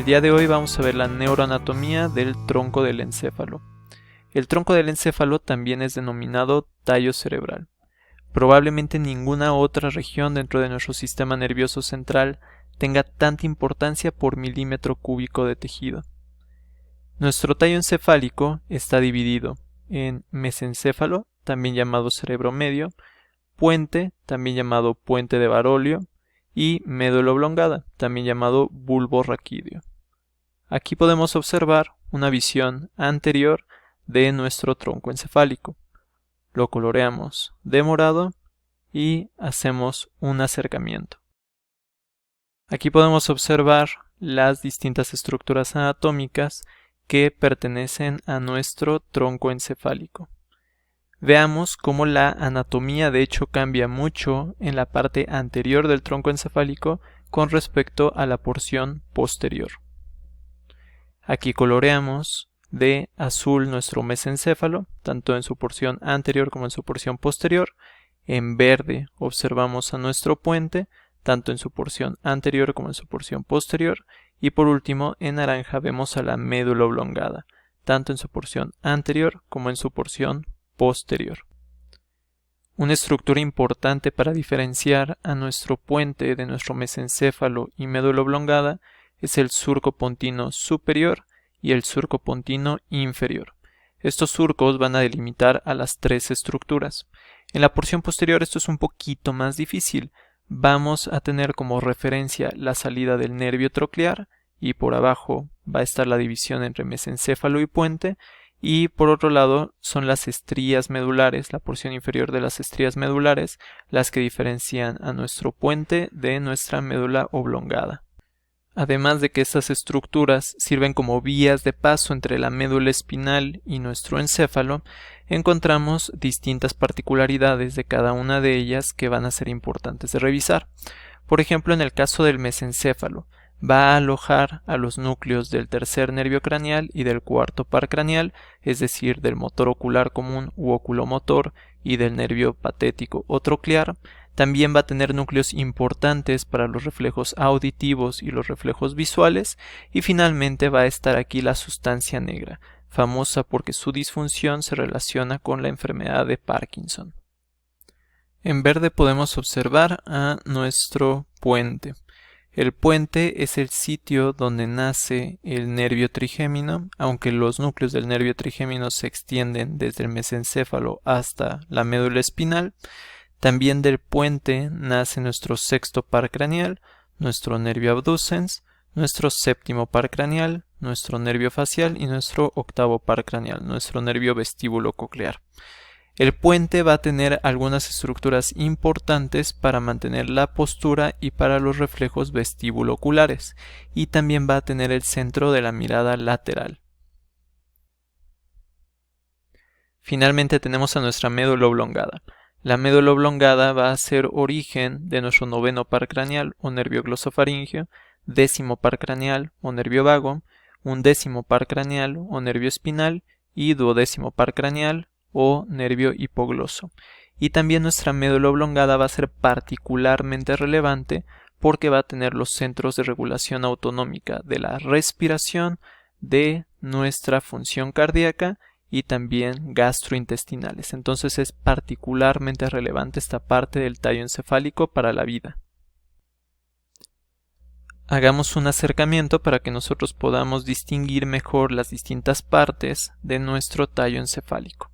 El día de hoy vamos a ver la neuroanatomía del tronco del encéfalo. El tronco del encéfalo también es denominado tallo cerebral. Probablemente ninguna otra región dentro de nuestro sistema nervioso central tenga tanta importancia por milímetro cúbico de tejido. Nuestro tallo encefálico está dividido en mesencéfalo, también llamado cerebro medio, puente, también llamado puente de Barolio, y médula oblongada, también llamado bulbo raquídeo. Aquí podemos observar una visión anterior de nuestro tronco encefálico. Lo coloreamos de morado y hacemos un acercamiento. Aquí podemos observar las distintas estructuras anatómicas que pertenecen a nuestro tronco encefálico. Veamos cómo la anatomía de hecho cambia mucho en la parte anterior del tronco encefálico con respecto a la porción posterior. Aquí coloreamos de azul nuestro mesencéfalo, tanto en su porción anterior como en su porción posterior. En verde observamos a nuestro puente, tanto en su porción anterior como en su porción posterior. Y por último, en naranja vemos a la médula oblongada, tanto en su porción anterior como en su porción posterior. Una estructura importante para diferenciar a nuestro puente de nuestro mesencéfalo y médula oblongada es el surco pontino superior y el surco pontino inferior. Estos surcos van a delimitar a las tres estructuras. En la porción posterior esto es un poquito más difícil. Vamos a tener como referencia la salida del nervio troclear y por abajo va a estar la división entre mesencéfalo y puente. Y por otro lado son las estrías medulares, la porción inferior de las estrías medulares, las que diferencian a nuestro puente de nuestra médula oblongada. Además de que estas estructuras sirven como vías de paso entre la médula espinal y nuestro encéfalo, encontramos distintas particularidades de cada una de ellas que van a ser importantes de revisar. Por ejemplo, en el caso del mesencéfalo, va a alojar a los núcleos del tercer nervio craneal y del cuarto par craneal, es decir, del motor ocular común u oculomotor y del nervio patético o troclear. También va a tener núcleos importantes para los reflejos auditivos y los reflejos visuales. Y finalmente va a estar aquí la sustancia negra, famosa porque su disfunción se relaciona con la enfermedad de Parkinson. En verde podemos observar a nuestro puente. El puente es el sitio donde nace el nervio trigémino, aunque los núcleos del nervio trigémino se extienden desde el mesencéfalo hasta la médula espinal. También del puente nace nuestro sexto par craneal, nuestro nervio abducens, nuestro séptimo par craneal, nuestro nervio facial y nuestro octavo par craneal, nuestro nervio vestíbulo coclear. El puente va a tener algunas estructuras importantes para mantener la postura y para los reflejos vestíbulo-oculares, y también va a tener el centro de la mirada lateral. Finalmente tenemos a nuestra médula oblongada. La médula oblongada va a ser origen de nuestro noveno par craneal o nervio glosofaríngeo, décimo par craneal o nervio vago, undécimo par craneal o nervio espinal y duodécimo par craneal o nervio hipogloso. Y también nuestra médula oblongada va a ser particularmente relevante porque va a tener los centros de regulación autonómica de la respiración, de nuestra función cardíaca y también gastrointestinales. Entonces es particularmente relevante esta parte del tallo encefálico para la vida. Hagamos un acercamiento para que nosotros podamos distinguir mejor las distintas partes de nuestro tallo encefálico.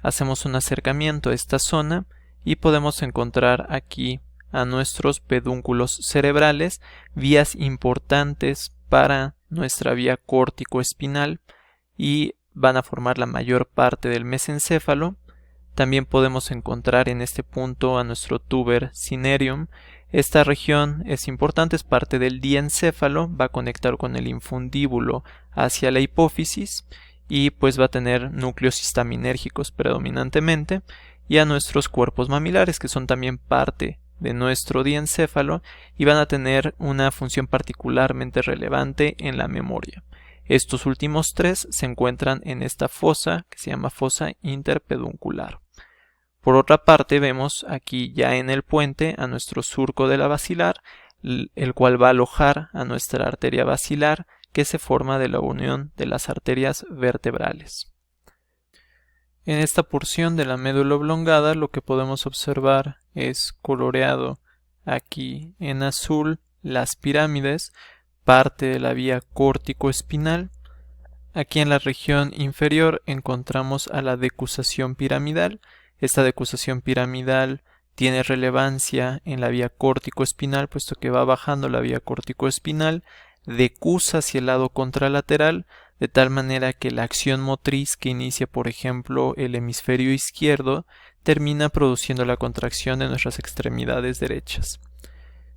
Hacemos un acercamiento a esta zona y podemos encontrar aquí a nuestros pedúnculos cerebrales, vías importantes para nuestra vía córtico-espinal y van a formar la mayor parte del mesencéfalo. También podemos encontrar en este punto a nuestro tuber cinereum. Esta región es importante, es parte del diencéfalo, va a conectar con el infundíbulo hacia la hipófisis y pues va a tener núcleos histaminérgicos predominantemente, y a nuestros cuerpos mamilares que son también parte de nuestro diencéfalo y van a tener una función particularmente relevante en la memoria. Estos últimos tres se encuentran en esta fosa que se llama fosa interpeduncular. Por otra parte vemos aquí ya en el puente a nuestro surco de la basilar, el cual va a alojar a nuestra arteria basilar, que se forma de la unión de las arterias vertebrales. En esta porción de la médula oblongada lo que podemos observar es coloreado aquí en azul las pirámides, parte de la vía córtico-espinal. Aquí en la región inferior encontramos a la decusación piramidal. Esta decusación piramidal tiene relevancia en la vía córtico-espinal, puesto que va bajando la vía córtico-espinal, decusa hacia el lado contralateral, de tal manera que la acción motriz que inicia, por ejemplo, el hemisferio izquierdo, termina produciendo la contracción de nuestras extremidades derechas.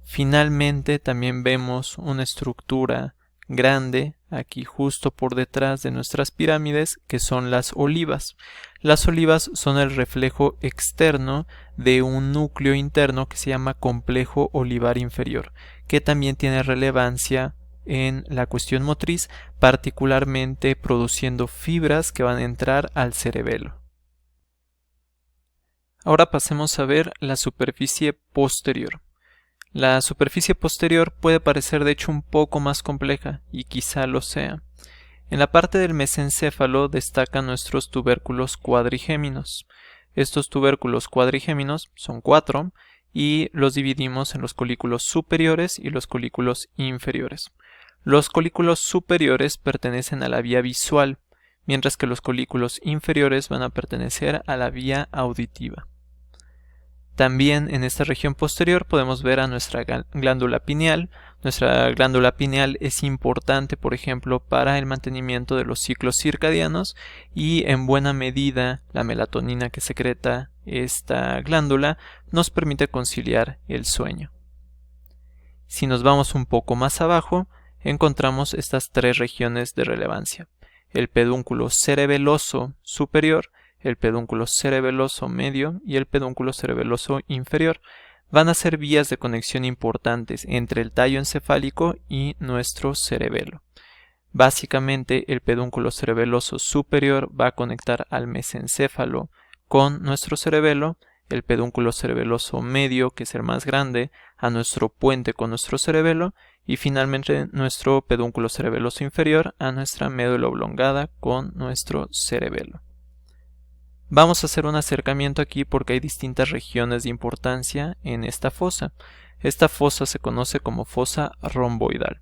Finalmente también vemos una estructura grande aquí justo por detrás de nuestras pirámides, que son las olivas. Las olivas son el reflejo externo de un núcleo interno que se llama complejo olivar inferior, que también tiene relevancia en la cuestión motriz, particularmente produciendo fibras que van a entrar al cerebelo. Ahora pasemos a ver la superficie posterior. La superficie posterior puede parecer de hecho un poco más compleja, y quizá lo sea. En la parte del mesencéfalo destacan nuestros tubérculos cuadrigéminos. Estos tubérculos cuadrigéminos son 4 y los dividimos en los colículos superiores y los colículos inferiores. Los colículos superiores pertenecen a la vía visual, mientras que los colículos inferiores van a pertenecer a la vía auditiva. También en esta región posterior podemos ver a nuestra glándula pineal. Nuestra glándula pineal es importante, por ejemplo, para el mantenimiento de los ciclos circadianos, y en buena medida la melatonina que secreta esta glándula nos permite conciliar el sueño. Si nos vamos un poco más abajo, encontramos estas 3 regiones de relevancia: el pedúnculo cerebeloso superior, el pedúnculo cerebeloso medio y el pedúnculo cerebeloso inferior. Van a ser vías de conexión importantes entre el tallo encefálico y nuestro cerebelo. Básicamente, el pedúnculo cerebeloso superior va a conectar al mesencéfalo con nuestro cerebelo, el pedúnculo cerebeloso medio, que es el más grande, a nuestro puente con nuestro cerebelo, y finalmente nuestro pedúnculo cerebeloso inferior a nuestra médula oblongada con nuestro cerebelo. Vamos a hacer un acercamiento aquí porque hay distintas regiones de importancia en esta fosa. Esta fosa se conoce como fosa romboidal.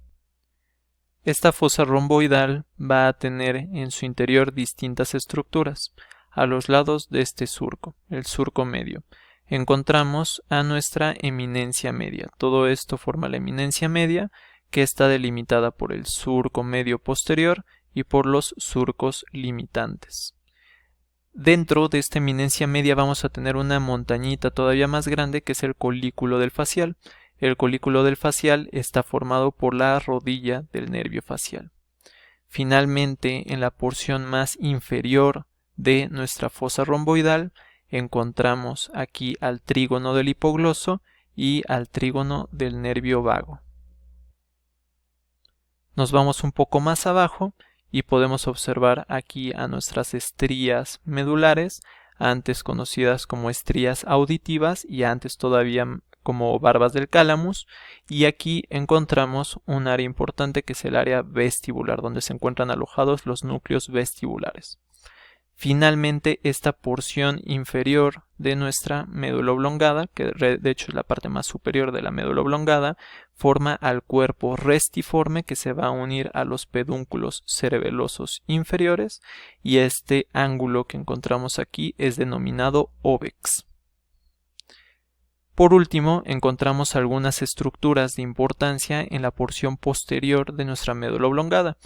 Esta fosa romboidal va a tener en su interior distintas estructuras. A los lados de este surco, el surco medio, encontramos a nuestra eminencia media. Todo esto forma la eminencia media, que está delimitada por el surco medio posterior y por los surcos limitantes. Dentro de esta eminencia media vamos a tener una montañita todavía más grande, que es el colículo del facial. El colículo del facial está formado por la rodilla del nervio facial. Finalmente, en la porción más inferior de nuestra fosa romboidal encontramos aquí al trígono del hipogloso y al trígono del nervio vago. Nos vamos un poco más abajo y podemos observar aquí a nuestras estrías medulares, antes conocidas como estrías auditivas y antes todavía como barbas del cálamus, y aquí encontramos un área importante que es el área vestibular, donde se encuentran alojados los núcleos vestibulares. Finalmente, esta porción inferior de nuestra médula oblongada, que de hecho es la parte más superior de la médula oblongada, forma al cuerpo restiforme que se va a unir a los pedúnculos cerebelosos inferiores, y este ángulo que encontramos aquí es denominado obex. Por último, encontramos algunas estructuras de importancia en la porción posterior de nuestra médula oblongada.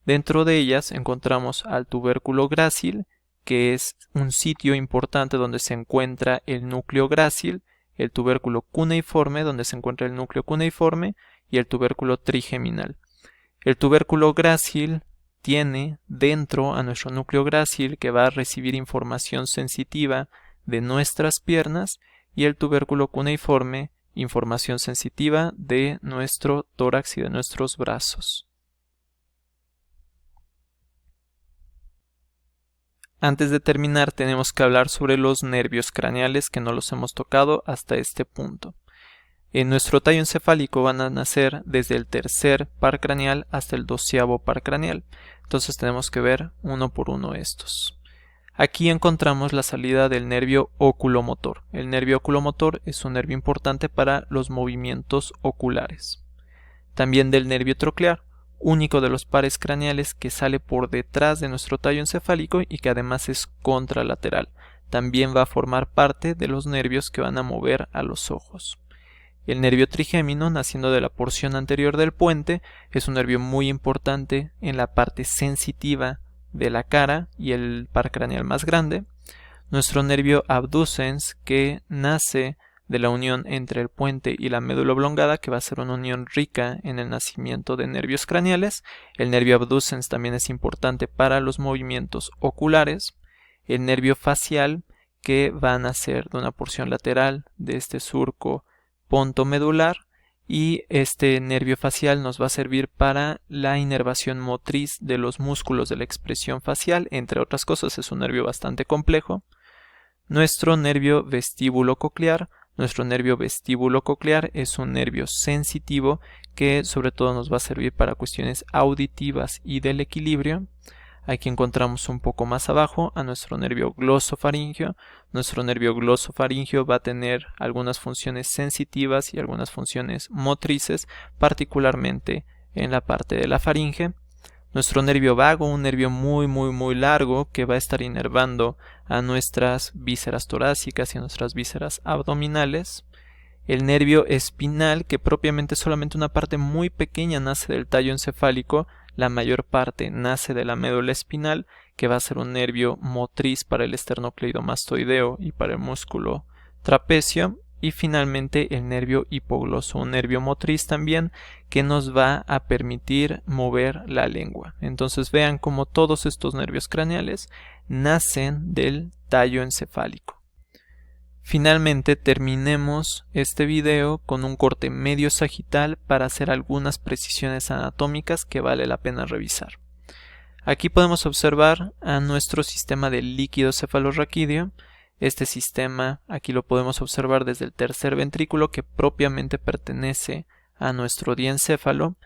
Dentro de ellas encontramos al tubérculo grácil, que es un sitio importante donde se encuentra el núcleo grácil, el tubérculo cuneiforme, donde se encuentra el núcleo cuneiforme, y el tubérculo trigeminal. El tubérculo grácil tiene dentro a nuestro núcleo grácil, que va a recibir información sensitiva de nuestras piernas, y el tubérculo cuneiforme, información sensitiva de nuestro tórax y de nuestros brazos. Antes de terminar, tenemos que hablar sobre los nervios craneales, que no los hemos tocado hasta este punto. En nuestro tallo encefálico van a nacer desde el tercer par craneal hasta el 12º par craneal. Entonces tenemos que ver uno por uno estos. Aquí encontramos la salida del nervio oculomotor. El nervio oculomotor es un nervio importante para los movimientos oculares. También del nervio troclear, único de los pares craneales que sale por detrás de nuestro tallo encefálico y que además es contralateral. También va a formar parte de los nervios que van a mover a los ojos. El nervio trigémino, naciendo de la porción anterior del puente, es un nervio muy importante en la parte sensitiva de la cara y el par craneal más grande. Nuestro nervio abducens, que nace de la unión entre el puente y la médula oblongada, que va a ser una unión rica en el nacimiento de nervios craneales. El nervio abducens también es importante para los movimientos oculares. El nervio facial, que va a nacer de una porción lateral de este surco pontomedular, y este nervio facial nos va a servir para la inervación motriz de los músculos de la expresión facial, entre otras cosas. Es un nervio bastante complejo. Nuestro nervio vestíbulo coclear. Nuestro nervio vestíbulo coclear es un nervio sensitivo que sobre todo nos va a servir para cuestiones auditivas y del equilibrio. Aquí encontramos un poco más abajo a nuestro nervio glosofaringeo. Nuestro nervio glosofaringeo va a tener algunas funciones sensitivas y algunas funciones motrices, particularmente en la parte de la faringe. Nuestro nervio vago, un nervio muy largo que va a estar inervando a nuestras vísceras torácicas y a nuestras vísceras abdominales. El nervio espinal, que propiamente solamente una parte muy pequeña nace del tallo encefálico. La mayor parte nace de la médula espinal, que va a ser un nervio motriz para el esternocleidomastoideo y para el músculo trapecio. Y finalmente el nervio hipogloso, un nervio motriz también que nos va a permitir mover la lengua. Entonces vean cómo todos estos nervios craneales nacen del tallo encefálico. Finalmente terminemos este video con un corte medio sagital para hacer algunas precisiones anatómicas que vale la pena revisar. Aquí podemos observar a nuestro sistema del líquido cefalorraquídeo. Este sistema aquí lo podemos observar desde el tercer ventrículo, que propiamente pertenece a nuestro diencéfalo.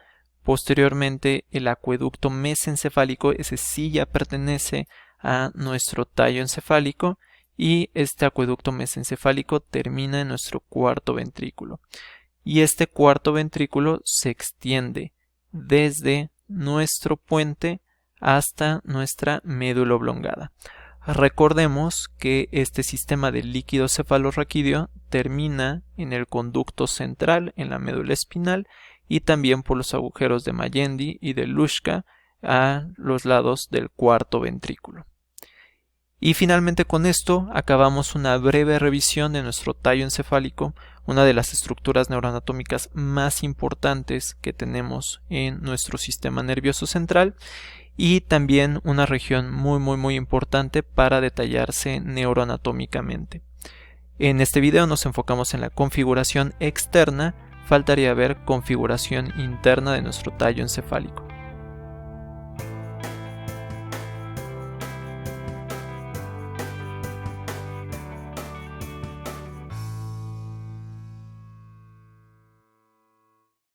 Posteriormente el acueducto mesencefálico, ese sí ya pertenece a nuestro tallo encefálico, y este acueducto mesencefálico termina en nuestro cuarto ventrículo. Y este cuarto ventrículo se extiende desde nuestro puente hasta nuestra médula oblongada. Recordemos que este sistema del líquido cefalorraquídeo termina en el conducto central, en la médula espinal, y también por los agujeros de Magendie y de Luschka a los lados del cuarto ventrículo. Y finalmente con esto acabamos una breve revisión de nuestro tallo encefálico, una de las estructuras neuroanatómicas más importantes que tenemos en nuestro sistema nervioso central, y también una región muy importante para detallarse neuroanatómicamente. En este video nos enfocamos en la configuración externa, faltaría ver configuración interna de nuestro tallo encefálico.